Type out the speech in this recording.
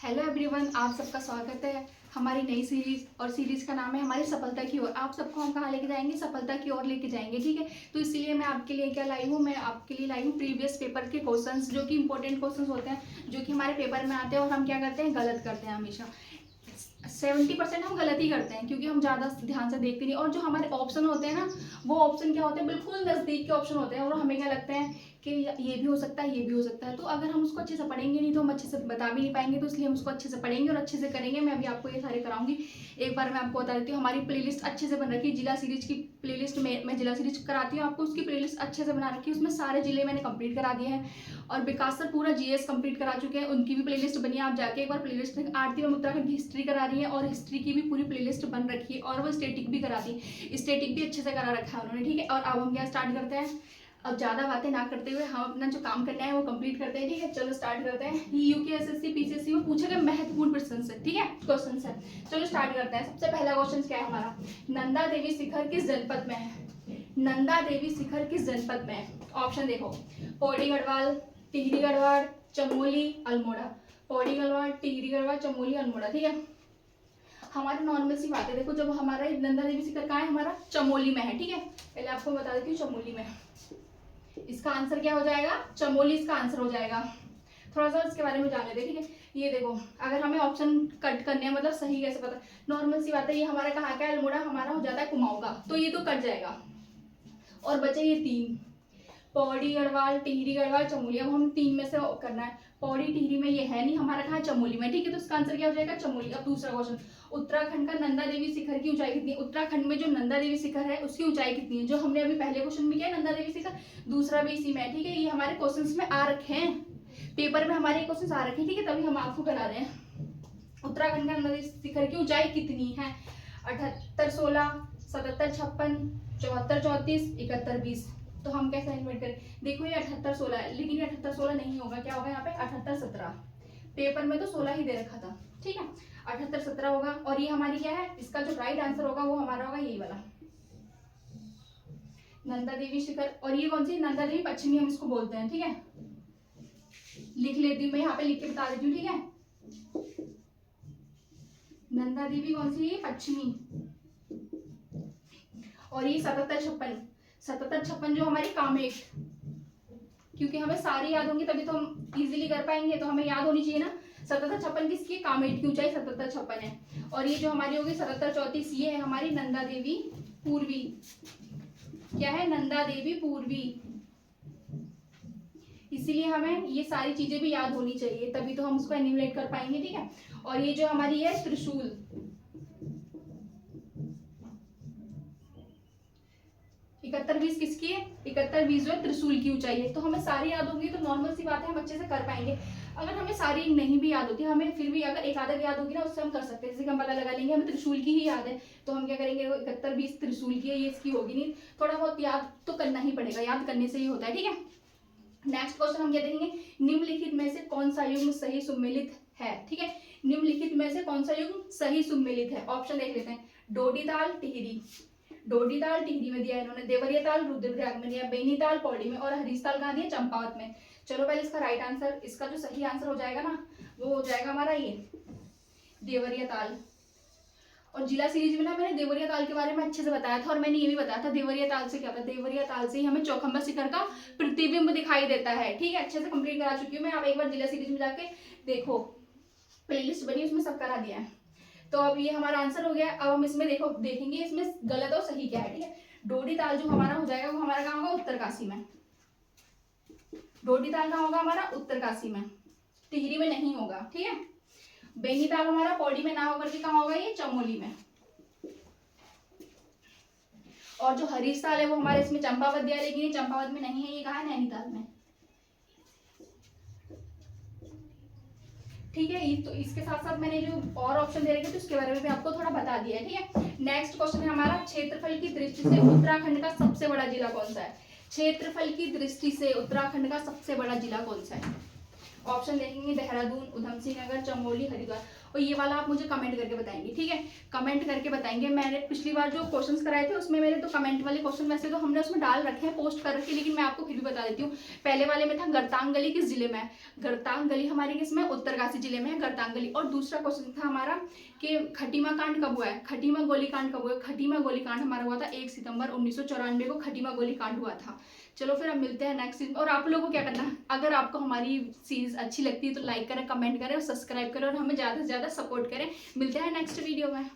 Hello everyone, आप सबका स्वागत है हमारी नई सीरीज। और सीरीज का नाम है हमारी सफलता की ओर। आप सबको हम कहाँ लेके जाएंगे? सफलता की ओर लेके जाएंगे, ठीक है। तो इसीलिए मैं आपके लिए क्या लाई हूँ, मैं आपके लिए लाई हूँ प्रीवियस पेपर के क्वेश्चंस, जो कि इंपॉर्टेंट क्वेश्चंस होते हैं, जो कि हमारे पेपर में आते हैं और हम क्या करते हैं, गलत करते हैं हमेशा। 70% हम गलत ही करते हैं, क्योंकि हम ज़्यादा ध्यान से देखते नहीं। और जो हमारे ऑप्शन होते हैं ना, वो ऑप्शन क्या होते हैं, बिल्कुल नज़दीक के ऑप्शन होते हैं, और हमें क्या लगता है कि ये भी हो सकता है, ये भी हो सकता है। तो अगर हम उसको अच्छे से पढ़ेंगे नहीं तो हम अच्छे से बता भी नहीं पाएंगे। तो इसलिए हम उसको अच्छे से पढ़ेंगे और अच्छे से करेंगे। मैं अभी आपको ये सारे कराऊंगी। एक बार मैं आपको बता देती हूँ, हमारी प्लेलिस्ट अच्छे से बन रखी है। जिला सीरीज की प्लेलिस्ट में मैं जिला सीरीज कराती हूँ आपको, उसकी प्लेलिस्ट अच्छे से बना रखी है। उसमें सारे जिले मैंने कंप्लीट करा दिए हैं। और विकास सर पूरा जीएस कंप्लीट करा चुके हैं, उनकी भी प्लेलिस्ट बनी है। आप जाके एक बार प्लेलिस्ट देखें। आरती में उत्तराखंड की हिस्ट्री करा रही है, और हिस्ट्री की भी पूरी प्लेलिस्ट बन रखी है। और वो स्टेटिक भी कराती है, स्टेटिक भी अच्छे से करा रखा है उन्होंने, ठीक है। और अब हम क्या स्टार्ट करते हैं। अब ज़्यादा बातें ना करते हुए हम अपना जो काम करना है वो कंप्लीट करते हैं, ठीक है। चलो स्टार्ट करते हैं। ये यूकेएसएससी पीसीएससी में पूछे गए महत्वपूर्ण प्रश्न है, ठीक है, क्वेश्चन है। चलो स्टार्ट करते हैं। सबसे पहला क्वेश्चन क्या है हमारा, नंदा देवी शिखर किस जनपद में है? नंदा देवी शिखर किस जनपद में है? ऑप्शन देखो, पौड़ी गढ़वाल, टिहरी गढ़वाल, चमोली, अल्मोड़ा। पौड़ी गढ़वाल, टिहरी गढ़वाल, चमोली, अल्मोड़ा, ठीक है। हमारी नॉर्मल सी बात है, देखो जब हमारा नंदा देवी शिखर कहाँ है, हमारा चमोली में है, ठीक है। पहले आपको बता देती हूँ चमोली में। इसका आंसर क्या हो जाएगा? चमोली इसका आंसर हो जाएगा। थोड़ा सा इसके बारे में जान लेते हैं, ठीक है। ये देखो, अगर हमें ऑप्शन कट करने हैं, मतलब सही कैसे पता, नॉर्मल सी बात है। ये हमारा कहाँ का है? अल्मोड़ा हमारा हो जाता है कुमाऊं का, तो ये तो कट जाएगा और बचे ये तीन, पौड़ी गढ़वाल, टिहरी गढ़वाल, चमोली। अब हम तीन में से करना है। पौड़ी टिहरी में ये है नहीं, हमारा कहाँ? चमोली में, ठीक है। तो इसका आंसर क्या हो जाएगा? चमोली। अब दूसरा क्वेश्चन, उत्तराखंड का नंदा देवी शिखर की ऊंचाई कितनी है? उत्तराखंड में जो नंदा देवी शिखर है उसकी ऊंचाई कितनी है? जो हमने अभी पहले क्वेश्चन में किया नंदा देवी शिखर, दूसरा भी इसी में है, ठीक है। ये हमारे क्वेश्चन में आ रखे हैं, पेपर में हमारे क्वेश्चन आ रखे हैं, ठीक है, तभी हम आपको करा रहे हैं। उत्तराखंड का नंदा देवी शिखर की ऊंचाई कितनी है? 78, 16, 77, 56, 74, 34, 71, 20। तो हम कैसे इन्वेंट करें? देखो ये 78, 16 है, लेकिन ये 78, 16 नहीं होगा। क्या होगा यहाँ पे? 78, 17। पेपर में तो 16 ही दे रखा था, ठीक है। 78, 17 होगा। और ये हमारी क्या है, इसका जो राइट आंसर होगा वो हमारा होगा यही वाला, नंदा देवी शिखर। और ये कौन सी? नंदा देवी पश्चिमी हम इसको बोलते हैं, ठीक है। लिख लेती हूँ मैं, यहाँ पे लिख के बता देती हूँ, ठीक है। नंदा देवी कौन सी है? पश्चिमी। और ये 77, 56, 77, 56 जो हमारी कामेट, क्योंकि हमें सारी याद होंगी तभी तो हम इजीली कर पाएंगे, तो हमें याद होनी चाहिए ना। 77, 56 किसकी? कामेट की ऊंचाई 77, 56 है। और ये जो हमारी होगी 77, 34, ये है हमारी नंदा देवी पूर्वी। क्या है? नंदा देवी पूर्वी। इसीलिए हमें ये सारी चीजें भी याद होनी चाहिए, तभी तो हम उसको एन्यूमरेट कर पाएंगे, ठीक है। और ये जो हमारी है त्रिशूल, 71, 20 किसकी है? 71, 20 जो है त्रिशूल की ऊंचाई है। तो हमें सारी याद होगी तो नॉर्मल सी बात है, हम अच्छे से कर पाएंगे। अगर हमें सारी नहीं भी याद होती, हमें फिर भी अगर एक आधा याद होगी ना, उससे हम कर सकते हैं। जैसे कि हम पता लगा लेंगे हमें त्रिशूल की ही याद है, तो हम क्या करेंगे, 71, 20 त्रिशूल की है, ये इसकी होगी नहीं। थोड़ा बहुत याद तो करना ही पड़ेगा, याद करने से ही होता है, ठीक है। नेक्स्ट क्वेश्चन हम क्या देखेंगे, निम्नलिखित में से कौन सा युग्म सही सुमेलित है? ठीक है, निम्नलिखित में से कौन सा युग्म सही सुमेलित है? ऑप्शन देख लेते हैं। डोडी ताल, टिहरी। डोडी ताल टिहरी में दिया है इन्होंने, देवरिया ताल रुद्रप्रयाग में दिया, बेनी ताल पौड़ी में, और हरीश ताल कहाँ दिया? चंपावत में। चलो पहले इसका राइट आंसर, इसका जो सही आंसर हो जाएगा ना, वो हो जाएगा हमारा ये देवरिया ताल। और जिला सीरीज में ना मैंने देवरिया ताल के बारे में अच्छे से बताया था, और मैंने ये भी बताया था देवरिया ताल से क्या होता है। देवरिया ताल से ही हमें चौखंबा शिखर का प्रतिबिंब दिखाई देता है, ठीक है। अच्छे से कंप्लीट करा चुकी हूँ मैं, आप एक बार जिला सीरीज में जाके देखो, प्लेलिस्ट बनी उसमें सब करा दिया है। तो अब ये हमारा आंसर हो गया। अब हम इसमें देखो देखेंगे इसमें गलत और सही क्या है, ठीक है। डोडी ताल जो हमारा हो जाएगा वो हमारा कहाँ होगा? उत्तरकाशी में। डोडी ताल कहाँ होगा हमारा? उत्तरकाशी में, टिहरी में नहीं होगा, ठीक है। बेनी ताल हमारा पौड़ी में ना होकर के कहाँ होगा? ये चमोली में। और जो हरीश ताल है वो हमारे इसमें चंपावत दिया, लेकिन ये चंपावत में नहीं है, ये कहाँ है? नैनीताल में, ठीक है। तो इसके साथ साथ मैंने जो और ऑप्शन दे रखे थे उसके बारे में भी आपको थोड़ा बता दिया है, ठीक है। नेक्स्ट क्वेश्चन है हमारा, क्षेत्रफल की दृष्टि से उत्तराखंड का सबसे बड़ा जिला कौन सा है? क्षेत्रफल की दृष्टि से उत्तराखंड का सबसे बड़ा जिला कौन सा है? ऑप्शन देखेंगे, देहरादून, उधम सिंह नगर, चमोली, हरिद्वार। और ये वाला आप मुझे कमेंट करके बताएंगे, ठीक है। कमेंट करके बताएंगे। मैंने पिछली बार जो क्वेश्चंस कराए थे उसमें मेरे तो कमेंट वाले क्वेश्चन वैसे तो हमने उसमें डाल रखे हैं, पोस्ट कर रखे, लेकिन मैं आपको फिर भी बता देती हूँ। पहले वाले में था गरतांग गली किस जिले में है। गरतांग गली हमारे किस में, उत्तरकाशी जिले में है गरतांग गली। और दूसरा क्वेश्चन था हमारा कि खटीमा कांड कब हुआ है, खटीमा गोलीकांड कब हुआ है। खटीमा गोलीकांड हमारा हुआ था 1 सितंबर 1994 को खटीमा गोलीकांड हुआ था। चलो फिर अब मिलते हैं नेक्स्ट सीरीज। और आप लोगों को क्या करना है, अगर आपको हमारी सीरीज अच्छी लगती है तो लाइक करें, कमेंट करें और सब्सक्राइब करें और हमें ज़्यादा से ज़्यादा सपोर्ट करें। मिलते हैं नेक्स्ट वीडियो में।